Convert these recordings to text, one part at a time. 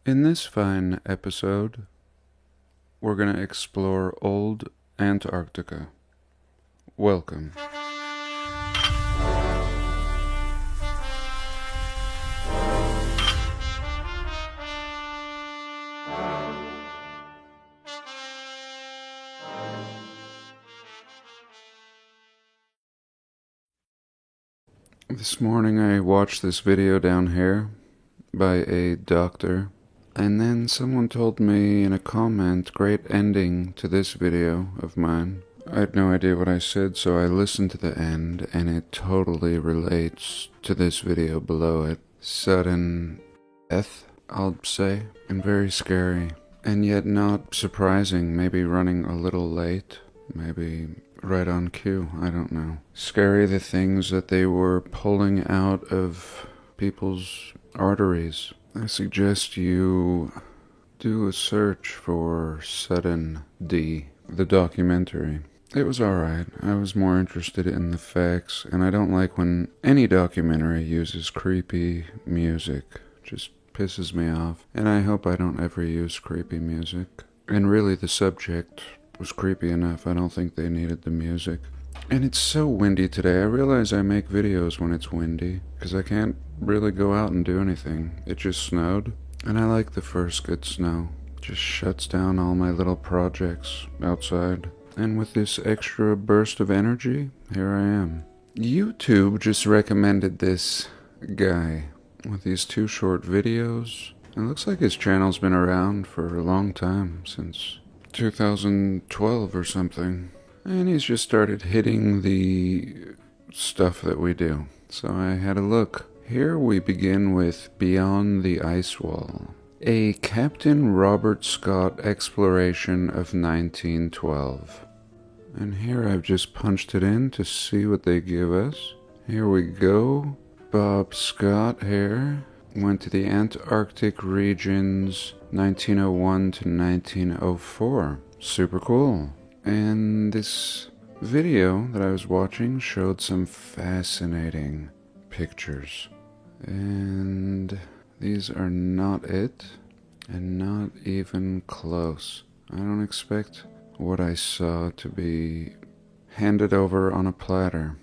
In this fine episode, we're going to explore old Antarctica. Welcome. This morning I watched this video down here by a doctor, and then someone told me in a comment, great ending to this video of mine. I had no idea what I said, so I listened to the end, and it totally relates to this video below it. Sudden death, I'll say, and very scary, and yet not surprising, maybe running a little late, maybe right on cue, I don't know. Scary the things that they were pulling out of people's arteries. I suggest you do a search for Sudden D, the documentary. It was alright. I was more interested in the facts, and I don't like when any documentary uses creepy music. Just pisses me off, and I hope I don't ever use creepy music. And really, the subject was creepy enough. I don't think they needed the music. And it's so windy today. I realize I make videos when it's windy, because I can't really go out and do anything. It just snowed, and I like the first good snow. Just shuts down all my little projects outside. And with this extra burst of energy, here I am. YouTube just recommended this guy with these 2 short videos. It looks like his channel's been around for a long time, since 2012 or something. And he's just started hitting the stuff that we do. So I had a look. Here we begin with Beyond the Ice Wall, a Captain Robert Scott exploration of 1912. And here I've just punched it in to see what they give us. Here we go. Bob Scott here went to the Antarctic regions 1901 to 1904. Super cool. And this video that I was watching showed some fascinating pictures. And these are not it, and not even close. I don't expect what I saw to be handed over on a platter,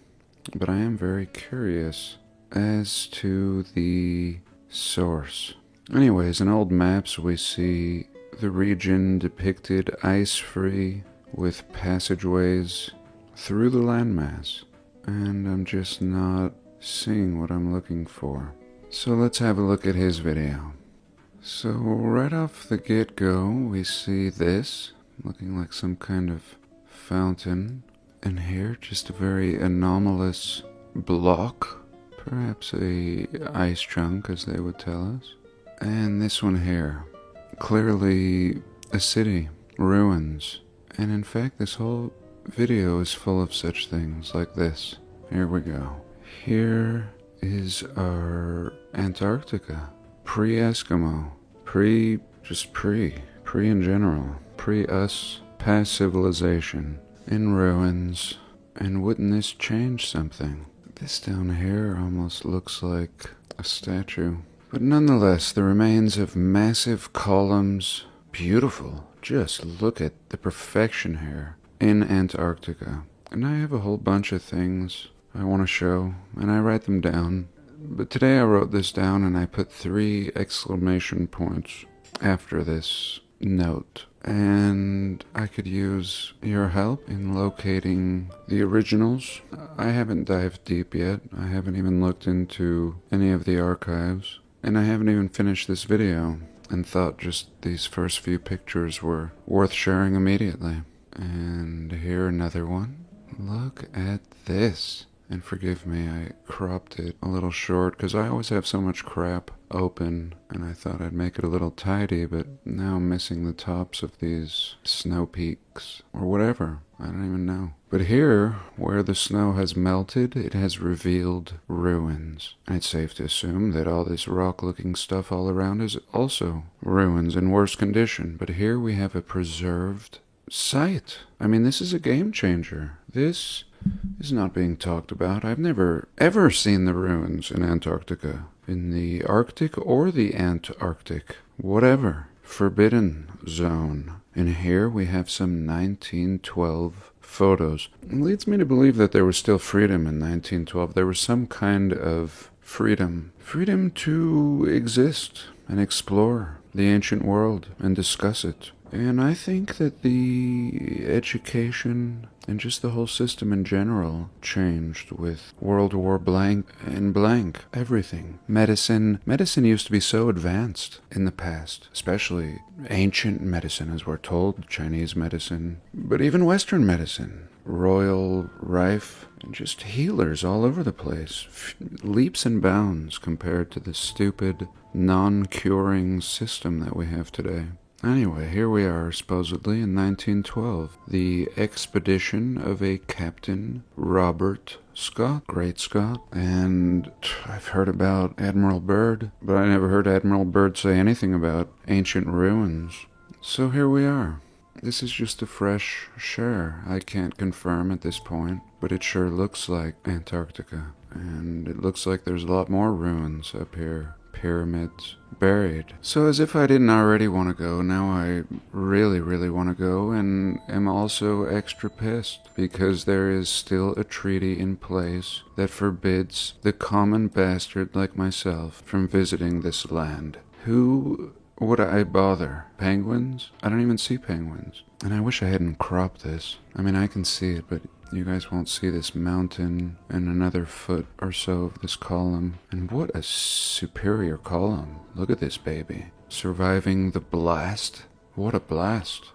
but I am very curious as to the source. Anyways, in old maps we see the region depicted ice-free with passageways through the landmass, and I'm just not seeing what I'm looking for. So let's have a look at his video. So right off the get-go we see this, looking like some kind of fountain, and here just a very anomalous block, perhaps a ice chunk as they would tell us. And this one here, clearly a city, ruins. And in fact this whole video is full of such things like this. Here we go. Here is our Antarctica. Pre-Eskimo. Pre in general. Pre-us. Past civilization. In ruins. And wouldn't this change something? This down here almost looks like a statue. But nonetheless, the remains of massive columns. Beautiful. Just look at the perfection here in Antarctica. And I have a whole bunch of things I want to show, and I write them down. But today I wrote this down and I put 3 exclamation points after this note. And I could use your help in locating the originals. I haven't dived deep yet. I haven't even looked into any of the archives. And I haven't even finished this video, and thought just these first few pictures were worth sharing immediately. And here another one. Look at this. And forgive me, I cropped it a little short because I always have so much crap open, and I thought I'd make it a little tidy, but now I'm missing the tops of these snow peaks, or whatever. I don't even know. But here, where the snow has melted, it has revealed ruins. And it's safe to assume that all this rock-looking stuff all around is also ruins in worse condition. But here we have a preserved site. I mean, this is a game changer. This is not being talked about. I've never ever seen the ruins in Antarctica, in the Arctic or the Antarctic. whatever, forbidden zone. And here we have some 1912 photos. It leads me to believe that there was still freedom in 1912. There was some kind of freedom. Freedom to exist and explore the ancient world and discuss it. And I think that the education and just the whole system in general changed with World War blank and blank. Everything. Medicine used to be so advanced in the past, especially ancient medicine, as we're told, Chinese medicine, but even Western medicine. Royal rife, and just healers all over the place. Leaps and bounds compared to the stupid, non-curing system that we have today. Anyway, here we are, supposedly, in 1912. The expedition of a Captain Robert Scott, Great Scott. And I've heard about Admiral Byrd, but I never heard Admiral Byrd say anything about ancient ruins. So here we are. This is just a fresh share. I can't confirm at this point, but it sure looks like Antarctica. And it looks like there's a lot more ruins up here. Pyramids buried. So as if I didn't already want to go, now I really, really want to go, and am also extra pissed because there is still a treaty in place that forbids the common bastard like myself from visiting this land. Who would I bother? Penguins? I don't even see penguins. And I wish I hadn't cropped this. I mean, I can see it, but you guys won't see this mountain and another foot or so of this column. And what a superior column. Look at this baby. Surviving the blast. What a blast.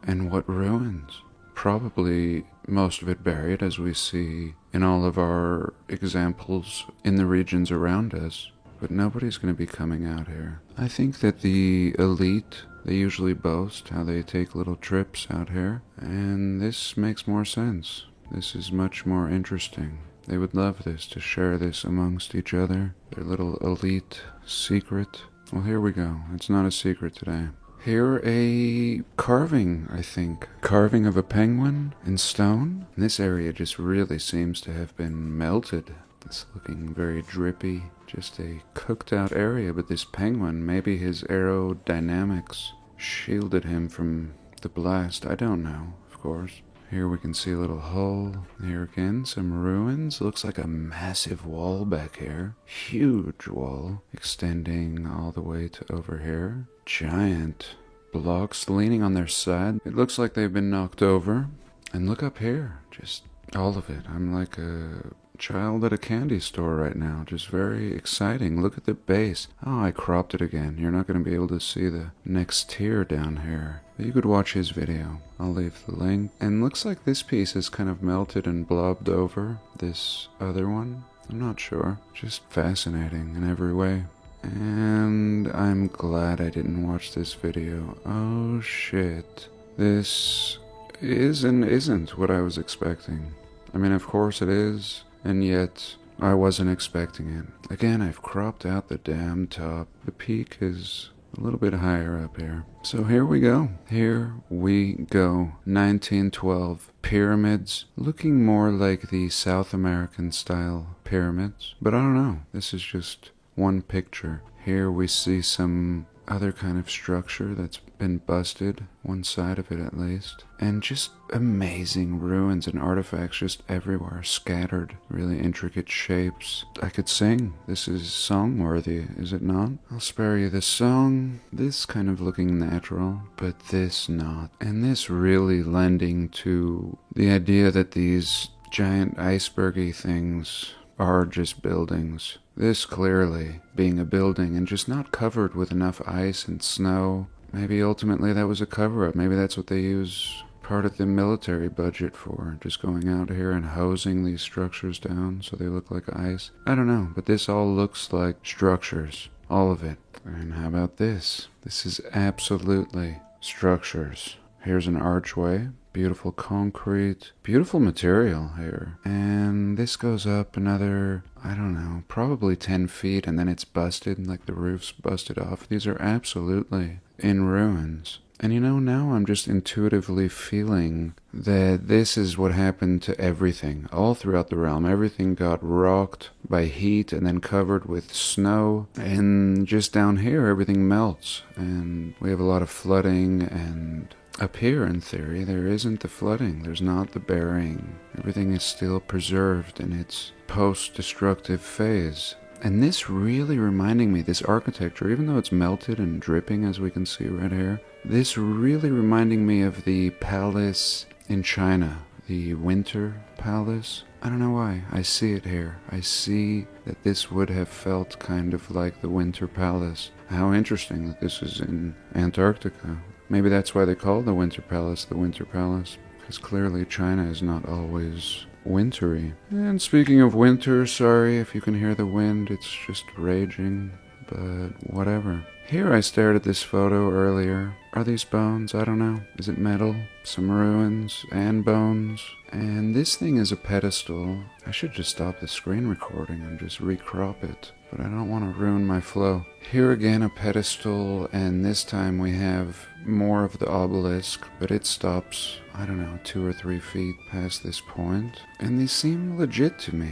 And what ruins. Probably most of it buried, as we see in all of our examples in the regions around us. But nobody's going to be coming out here. I think that the elite, they usually boast how they take little trips out here. And this makes more sense. This is much more interesting. They would love this, to share this amongst each other. Their little elite secret. Well, here we go. It's not a secret today. Here a carving, I think. Carving of a penguin in stone. And this area just really seems to have been melted. It's looking very drippy. Just a cooked out area, but this penguin, maybe his aerodynamics shielded him from the blast. I don't know, of course. Here we can see a little hull. Here again, some ruins. Looks like a massive wall back here. Huge wall, extending all the way to over here. Giant blocks leaning on their side. It looks like they've been knocked over. And look up here, just all of it. I'm like a child at a candy store right now. Just very exciting. Look at the base. Oh, I cropped it again. You're not going to be able to see the next tier down here. But you could watch his video. I'll leave the link. And looks like this piece is kind of melted and blobbed over this other one. I'm not sure. Just fascinating in every way. And I'm glad I didn't watch this video. Oh shit. This is and isn't what I was expecting. I mean, of course it is. And yet, I wasn't expecting it. Again, I've cropped out the damn top. The peak is a little bit higher up here. So here we go. Here we go. 1912. Pyramids. Looking more like the South American style pyramids. But I don't know. This is just one picture. Here we see some other kind of structure that's been busted, one side of it at least, and just amazing ruins and artifacts just everywhere, scattered, really intricate shapes. I could sing. This is song-worthy, is it not? I'll spare you the song, this kind of looking natural, but this not. And this really lending to the idea that these giant icebergy things are just buildings. This clearly being a building and just not covered with enough ice and snow. Maybe ultimately that was a cover-up. Maybe that's what they use part of the military budget for. Just going out here and hosing these structures down so they look like ice. I don't know, but this all looks like structures. All of it. And how about this? This is absolutely structures. Here's an archway. Beautiful concrete. Beautiful material here. And this goes up another, I don't know, probably 10 feet, and then it's busted, like the roof's busted off. These are absolutely in ruins. And now I'm just intuitively feeling that this is what happened to everything all throughout the realm. Everything got rocked by heat and then covered with snow. And just down here, everything melts. And we have a lot of flooding. And up here, in theory, there isn't the flooding. There's not the burying. Everything is still preserved in its post-destructive phase. And this really reminding me, this architecture, even though it's melted and dripping as we can see right here, this really reminding me of the palace in China, the Winter Palace. I don't know why, I see it here. I see that this would have felt kind of like the Winter Palace. How interesting that this is in Antarctica. Maybe that's why they call the Winter Palace, because clearly China is not always wintry. And speaking of winter, sorry if you can hear the wind, it's just raging, but whatever. Here I stared at this photo earlier. Are these bones? I don't know. Is it metal? Some ruins and bones. And this thing is a pedestal. I should just stop the screen recording and just recrop it, but I don't want to ruin my flow. Here again a pedestal, and this time we have more of the obelisk, but it stops, I don't know, 2 or 3 feet past this point. And these seem legit to me.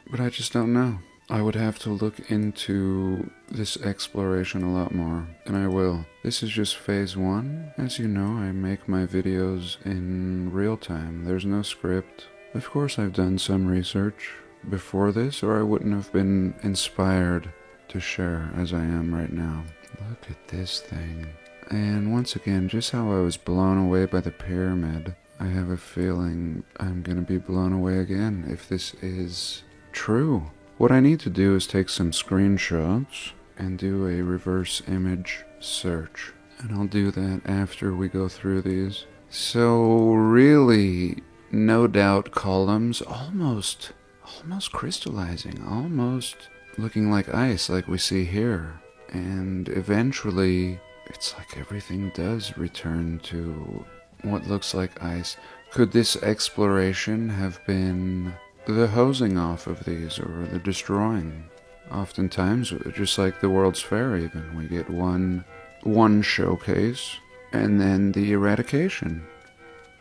But I just don't know. I would have to look into this exploration a lot more, and I will. This is just phase 1. As you know, I make my videos in real time. There's no script. Of course, I've done some research before this, or I wouldn't have been inspired to share as I am right now. Look at this thing. And once again, just how I was blown away by the pyramid, I have a feeling I'm gonna be blown away again if this is true. What I need to do is take some screenshots and do a reverse image search. And I'll do that after we go through these. So really, no doubt columns almost crystallizing, almost looking like ice like we see here. And eventually, it's like everything does return to what looks like ice. Could this exploration have been the hosing off of these, or the destroying? Oftentimes, just like the World's Fair even, we get one showcase, and then the eradication,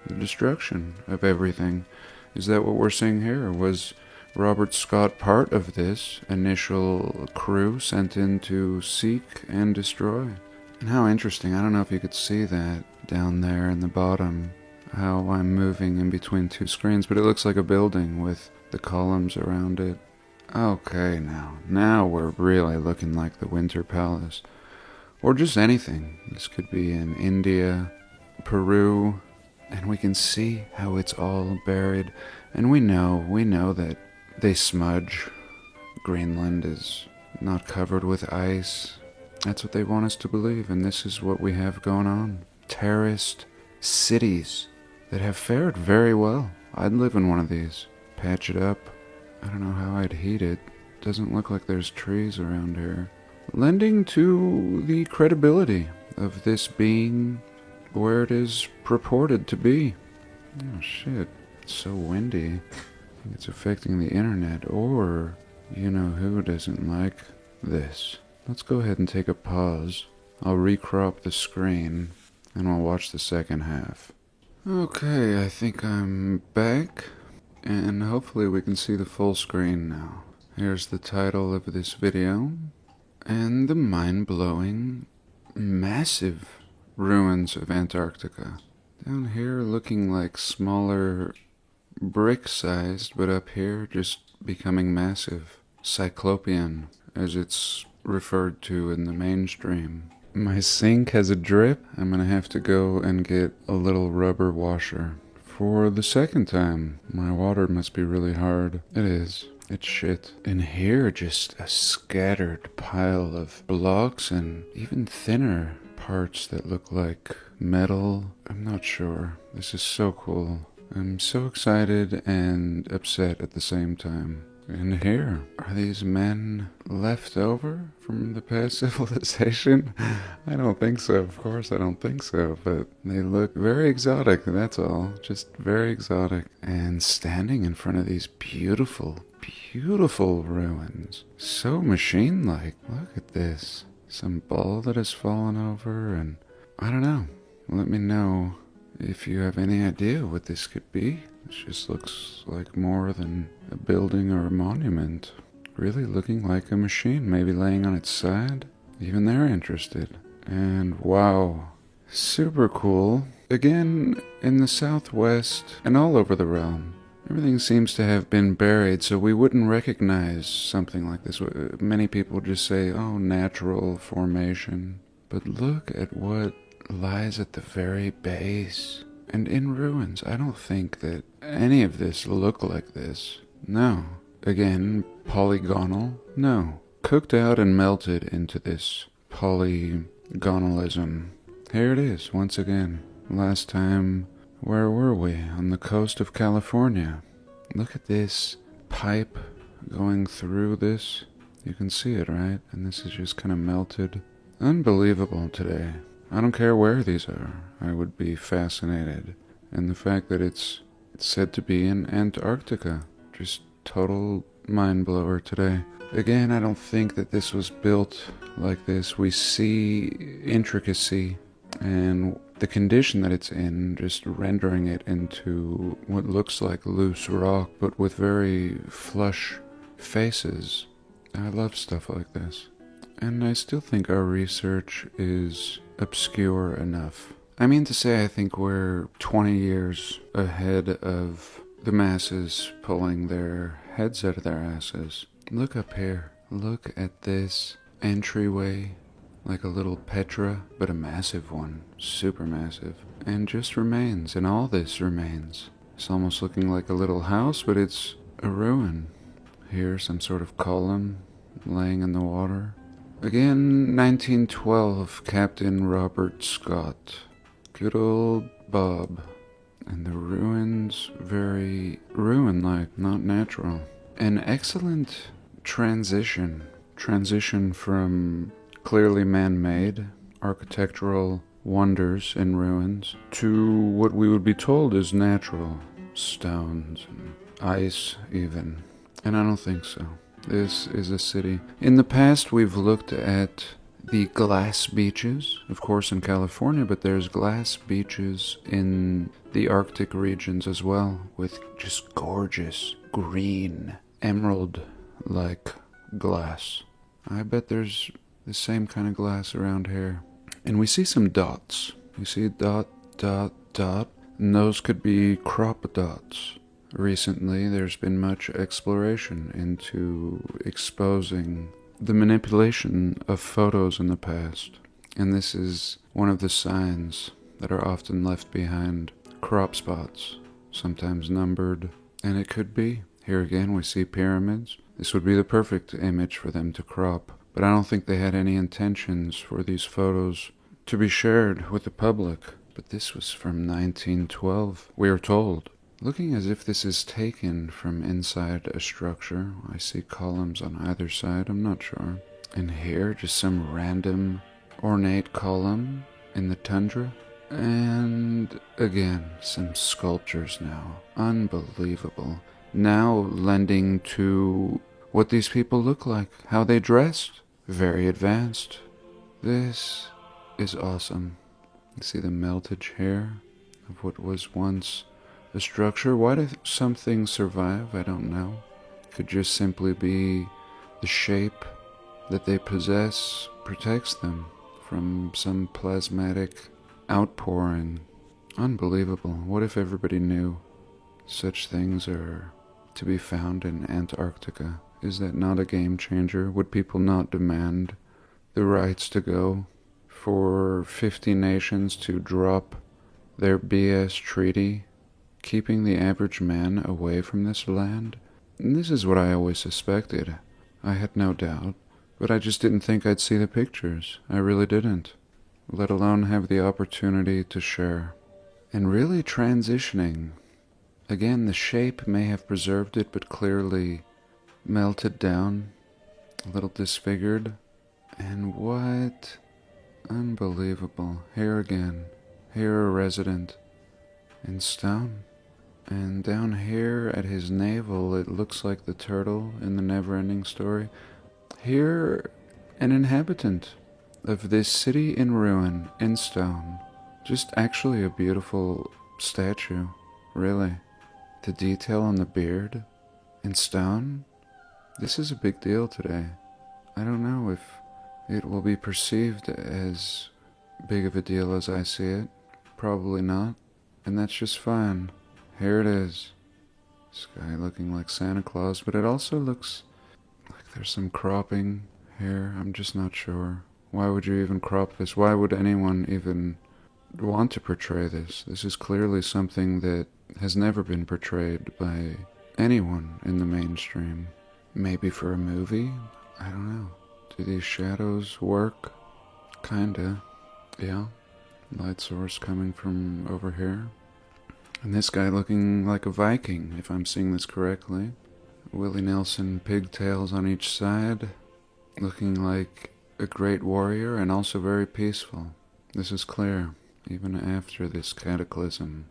the destruction of everything. Is that what we're seeing here? Was Robert Scott part of this initial crew sent in to seek and destroy? And how interesting, I don't know if you could see that down there in the bottom, how I'm moving in between 2 screens, but it looks like a building with the columns around it. Okay, now we're really looking like the Winter Palace. Or just anything. This could be in India, Peru, and we can see how it's all buried. And we know that they smudge. Greenland is not covered with ice. That's what they want us to believe, and this is what we have going on. Terraced cities that have fared very well. I'd live in one of these. Patch it up. I don't know how I'd heat it. Doesn't look like there's trees around here. Lending to the credibility of this being where it is purported to be. Oh shit, it's so windy. I think it's affecting the internet, or you know who doesn't like this. Let's go ahead and take a pause. I'll recrop the screen and we'll watch the second half. Okay, I think I'm back, and hopefully we can see the full screen now. Here's the title of this video, and the mind-blowing, massive ruins of Antarctica. Down here looking like smaller brick-sized, but up here just becoming massive. Cyclopean, as it's referred to in the mainstream. My sink has a drip. I'm gonna have to go and get a little rubber washer. For the second time. My water must be really hard. It is. It's shit. In here, just a scattered pile of blocks and even thinner parts that look like metal. I'm not sure. This is so cool. I'm so excited and upset at the same time. And here, are these men left over from the past civilization? I don't think so, of course I don't think so, but they look very exotic, that's all. Just very exotic. And standing in front of these beautiful, beautiful ruins. So machine-like. Look at this. Some ball that has fallen over, and I don't know. Let me know if you have any idea what this could be. This just looks like more than a building or a monument. Really looking like a machine, maybe laying on its side. Even they're interested. And wow, super cool. Again, in the southwest and all over the realm, everything seems to have been buried, so we wouldn't recognize something like this. Many people just say, oh, natural formation. But look at what lies at the very base and in ruins. I don't think that any of this look like this. No. Again, polygonal? No. Cooked out and melted into this polygonalism. Here it is, once again. Last time, where were we? On the coast of California. Look at this pipe going through this. You can see it, right? And this is just kind of melted. Unbelievable today. I don't care where these are. I would be fascinated. And the fact that it's said to be in Antarctica. Just total mind blower today. Again, I don't think that this was built like this. We see intricacy and the condition that it's in, just rendering it into what looks like loose rock, but with very flush faces. I love stuff like this. And I still think our research is obscure enough. I mean to say, I think we're 20 years ahead of the masses pulling their heads out of their asses. Look up here. Look at this entryway, like a little Petra, but a massive one, super massive, and just remains, and all this remains. It's almost looking like a little house, but it's a ruin. Here, some sort of column laying in the water. Again, 1912, Captain Robert Scott. Good old Bob. And the ruins, very ruin-like, not natural. An excellent transition from clearly man-made architectural wonders in ruins to what we would be told is natural stones and ice even. And I don't think so. This is a city. In the past, we've looked at the glass beaches, of course in California, but there's glass beaches in the Arctic regions as well, with just gorgeous green emerald-like glass. I bet there's the same kind of glass around here. And we see some dots. You see dot, dot, dot. And those could be crop dots. Recently, there's been much exploration into exposing the manipulation of photos in the past. And this is one of the signs that are often left behind. Crop spots, sometimes numbered. And it could be. Here again, we see pyramids. This would be the perfect image for them to crop. But I don't think they had any intentions for these photos to be shared with the public. But this was from 1912, we are told. Looking as if this is taken from inside a structure. I see columns on either side, I'm not sure. And here, just some random ornate column in the tundra. And again, some sculptures now. Unbelievable. Now lending to what these people look like, how they dressed. Very advanced. This is awesome. You see the meltage here of what was once a structure. Why do some things survive? I don't know. Could just simply be the shape that they possess protects them from some plasmatic outpouring. Unbelievable. What if everybody knew such things are to be found in Antarctica? Is that not a game changer? Would people not demand the rights to go? For 50 nations to drop their BS treaty, keeping the average man away from this land? And this is what I always suspected. I had no doubt, but I just didn't think I'd see the pictures. I really didn't, let alone have the opportunity to share. And really transitioning. Again, the shape may have preserved it, but clearly melted down, a little disfigured. And what? Unbelievable. Here again. Here a resident in stone. And down here at his navel, it looks like the turtle in the never-ending story. Here, an inhabitant of this city in ruin, in stone. Just actually a beautiful statue, really. The detail on the beard, in stone. This is a big deal today. I don't know if it will be perceived as big of a deal as I see it. Probably not. And that's just fine. Here it is. This guy looking like Santa Claus, but it also looks like there's some cropping here. I'm just not sure. Why would you even crop this? Why would anyone even want to portray this? This is clearly something that has never been portrayed by anyone in the mainstream. Maybe for a movie? I don't know. Do these shadows work? Kinda. Yeah. Light source coming from over here. And this guy looking like a Viking, if I'm seeing this correctly. Willie Nelson pigtails on each side. Looking like a great warrior and also very peaceful. This is clear, even after this cataclysm.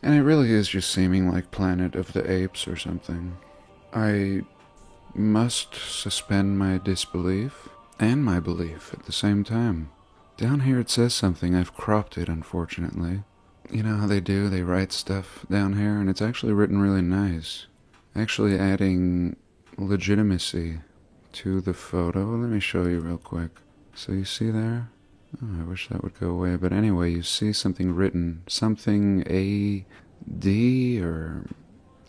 And it really is just seeming like Planet of the Apes or something. I must suspend my disbelief and my belief at the same time. Down here it says something. I've cropped it, unfortunately. You know how they do? They write stuff down here, and it's actually written really nice. Actually adding legitimacy to the photo. Let me show you real quick. So you see there? Oh, I wish that would go away. But anyway, you see something written. Something A-D or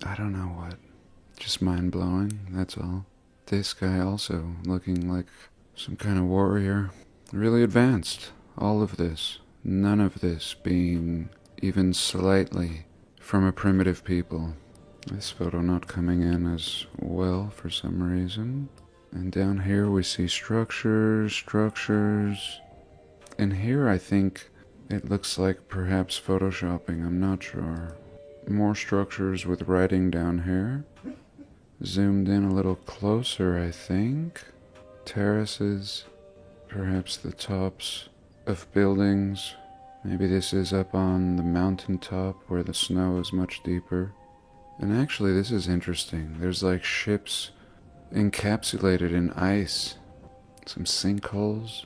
I don't know what. Just mind-blowing, that's all. This guy also looking like some kind of warrior. Really advanced. All of this. None of this being even slightly from a primitive people. This photo not coming in as well for some reason. And down here we see structures. And here I think it looks like perhaps photoshopping, I'm not sure. More structures with writing down here. Zoomed in a little closer, I think. Terraces, perhaps the tops of buildings. Maybe this is up on the mountaintop where the snow is much deeper. And actually this is interesting. There's like ships encapsulated in ice. Some sinkholes.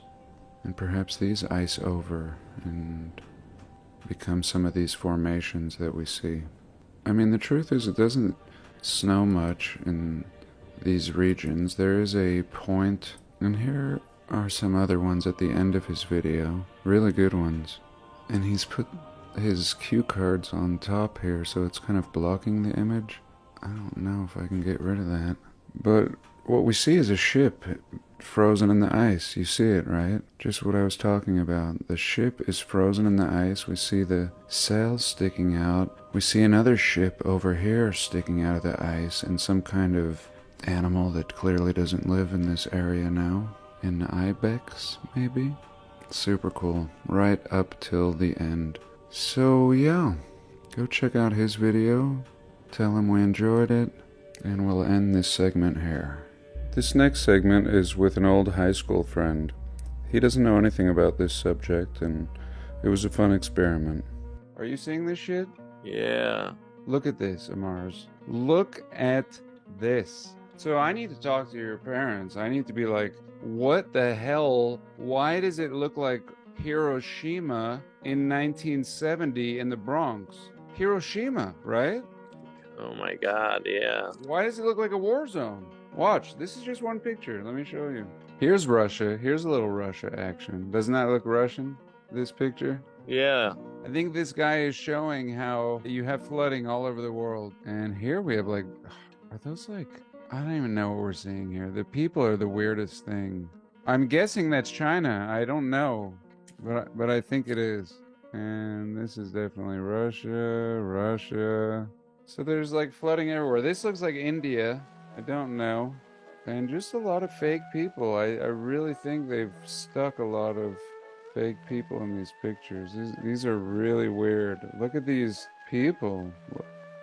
And perhaps these ice over and become some of these formations that we see. I mean, the truth is it doesn't snow much in these regions. There is a point, and here are some other ones at the end of his video. Really good ones. And he's put his cue cards on top here, so it's kind of blocking the image. I don't know if I can get rid of that. But what we see is a ship frozen in the ice. You see it, right? Just what I was talking about. The ship is frozen in the ice. We see the sails sticking out. We see another ship over here sticking out of the ice, and some kind of animal that clearly doesn't live in this area now. An ibex, maybe? Super cool. Right up till the end. So yeah, go check out his video. Tell him we enjoyed it. And we'll end this segment here. This next segment is with an old high school friend. He doesn't know anything about this subject, and it was a fun experiment. Are you seeing this shit? Yeah. Look at this, Amars. Look at this. So I need to talk to your parents. I need to be like, what the hell? Why does it look like Hiroshima in 1970 in the Bronx? Hiroshima, right? Oh my god, yeah. Why does it look like a war zone? Watch, this is just one picture. Let me show you. Here's Russia. Here's a little Russia action. Doesn't that look Russian, this picture? Yeah. I think this guy is showing how you have flooding all over the world. And here we have like, are those like, I don't even know what we're seeing here. The people are the weirdest thing. I'm guessing that's China. I don't know, but I think it is. And this is definitely Russia. So there's like flooding everywhere. This looks like India. I don't know. And just a lot of fake people. I really think they've stuck a lot of fake people in these pictures. These are really weird. Look at these people.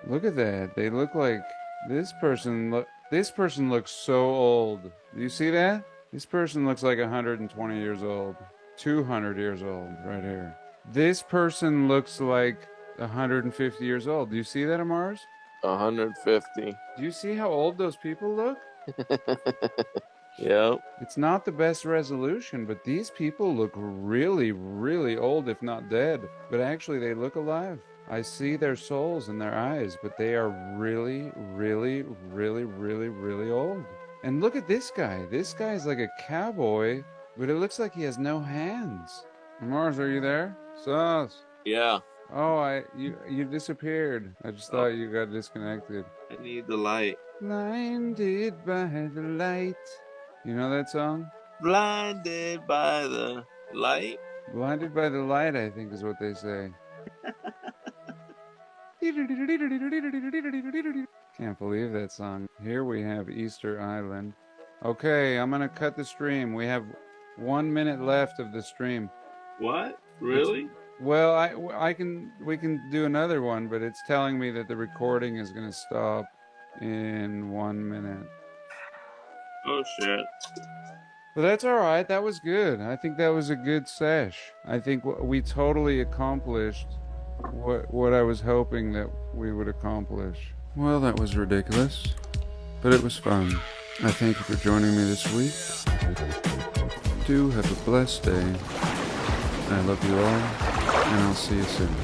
Look at that. They look like this person. This person looks so old. Do you see that? This person looks like 120 years old. 200 years old right here. This person looks like 150 years old. Do you see that, Amars? 150. Do you see how old those people look? Yep. It's not the best resolution, but these people look really, really old, if not dead. But actually, they look alive. I see their souls in their eyes, but they are really, really, really, really, really old. And look at this guy. This guy is like a cowboy, but it looks like he has no hands. Mars, are you there? Sauce. Yeah. Oh, you disappeared. I just Oh, thought you got disconnected. I need the light. Blinded by the light. You know that song? Blinded by the light. Blinded by the light, I think is what they say. Can't believe that song. Here we have Easter Island. Okay, I'm gonna cut the stream. We have 1 minute left of the stream. What? Really? Well, we can do another one, but it's telling me that the recording is gonna stop in 1 minute. Oh shit. But that's all right. That was good. I think that was a good sesh. I think we totally accomplished what I was hoping that we would accomplish. Well, that was ridiculous, but it was fun. I thank you for joining me this week. Do have a blessed day. I love you all, and I'll see you soon.